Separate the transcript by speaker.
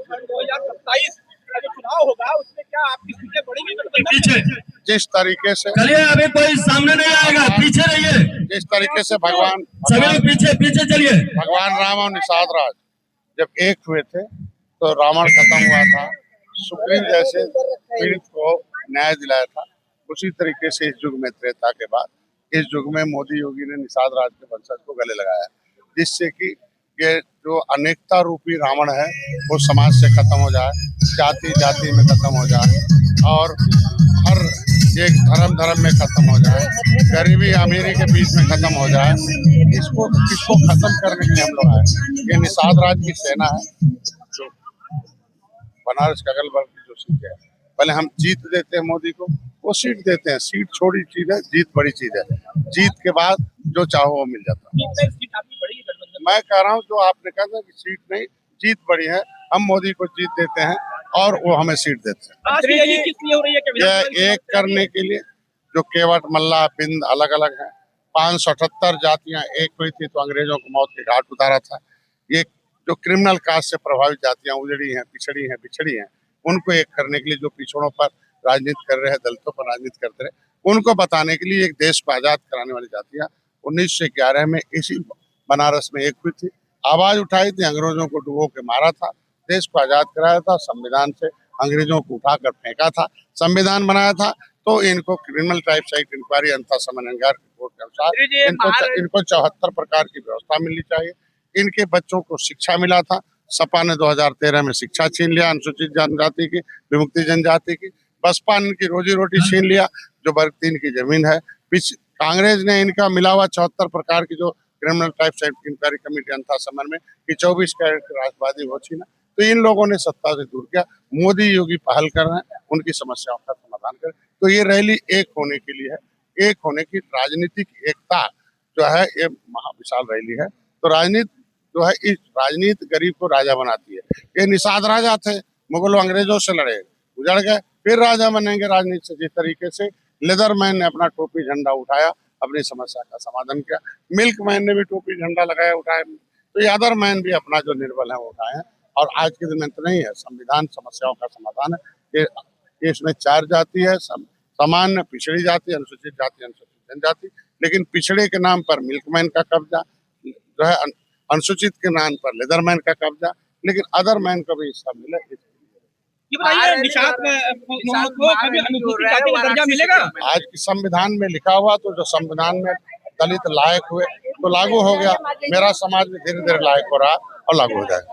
Speaker 1: सन 2027 का जो चुनाव होगा उसमें क्या आपकी सीटें बढ़ेंगी गठबंधन?
Speaker 2: जिस तरीके से
Speaker 3: चलिए, अभी कोई सामने नहीं आएगा, पीछे रहिए।
Speaker 2: जिस तरीके से भगवान
Speaker 3: पीछे चलिए।
Speaker 2: भगवान राम और निषाद राज जब एक हुए थे तो रावण खत्म हुआ था, सुग्रीव जैसे पीड़ित को न्याय दिलाया था। उसी तरीके से इस युग में, त्रेता के बाद इस युग में मोदी योगी ने निषाद राज के वंशज को गले लगाया, जिससे कि ये जो अनेकता रूपी रावण है वो समाज से खत्म हो जाए, जाति जाति में खत्म हो जाए और हर एक धर्म में खत्म हो जाए, गरीबी अमीरी के बीच में खत्म हो जाए। इसको खत्म करने के लिए हम लोग आए। ये निषाद राज की सेना है जो बनारस के अगल बगल की जो सीट है, पहले हम जीत देते हैं मोदी को, वो सीट देते हैं। सीट छोटी चीज है, जीत बड़ी चीज है। जीत के बाद जो चाहो वो मिल जाता है। मैं कह रहा हूँ जो आपने कहा था कि सीट नहीं, जीत बड़ी है। हम मोदी को जीत देते हैं और वो हमें सीट देते हैं। ये एक करने के लिए जो केवट मल्ला बिंद अलग अलग है, 578 जातियां एक हुई थी तो अंग्रेजों को मौत के घाट उतारा था। ये जो क्रिमिनल कास्ट से प्रभावित जातियां उजड़ी हैं, बिछड़ी हैं, उनको एक करने के लिए जो पिछड़ों पर राजनीति कर रहे हैं, दलितों पर राजनीति करते रहे, उनको बताने के लिए एक देश को आजाद कराने वाली जातियां 1911 में इसी बनारस में एक हुई थी, आवाज उठाई थी, अंग्रेजों को डुबो के मारा था, देश को आजाद कराया था, संविधान से अंग्रेजों को उठाकर फेंका था, संविधान बनाया था। तो इनको क्रिमिनल ट्राइब्स एक्ट इंक्वायरी अंतः समन्वयकार रिपोर्ट के अनुसार इनको 74 प्रकार की व्यवस्था मिलनी चाहिए। इनके बच्चों को शिक्षा मिला था, सपा ने 2013 में शिक्षा छीन लिया अनुसूचित जनजाति की, विमुक्ति जनजाति की। बसपा ने इनकी रोजी रोटी छीन लिया, जो वर्ग 3 की जमीन है। कांग्रेस ने इनका मिला हुआ 74 प्रकार की जो criminal tribes act inquiry committee अंतः समन्वय में कि 24 कैरेट के राष्ट्रवादी वो छीना, तो इन लोगों ने सत्ता से दूर किया। मोदी योगी पहल कर रहे हैं उनकी समस्याओं का समाधान करें। तो ये रैली एक होने के लिए है, एक होने की राजनीतिक एकता जो है ये महाविशाल रैली है। तो राजनीति जो है, इस राजनीति गरीब को राजा बनाती है। ये निषाद राजा थे, मुगलों अंग्रेजों से लड़े, उजड़ गए, फिर राजा बनेंगे राजनीति से। जिस तरीके से लेदरमैन ने अपना टोपी झंडा उठाया, अपनी समस्या का समाधान किया, मिल्कमैन ने भी टोपी झंडा लगाया, उठाया, तो ये अदर मैन भी अपना जो निर्बल है वो उठाए हैं। और आज के दिन में तो नहीं है, संविधान समस्याओं का समाधान है। ये इसमें 4 जाति है, सामान्य, पिछड़ी जाति, अनुसूचित जाति, अनुसूचित जनजाति। लेकिन पिछड़े के नाम पर मिल्कमैन का कब्जा जो है, अनुसूचित के नाम पर लेदरमैन का कब्जा, लेकिन अदर मैन का भी हिस्सा मिले। आज की संविधान में लिखा हुआ, तो जो संविधान में दलित लायक हुए तो लागू हो गया। मेरा समाज में धीरे धीरे लायक हो रहा और लागू हो जाएगा।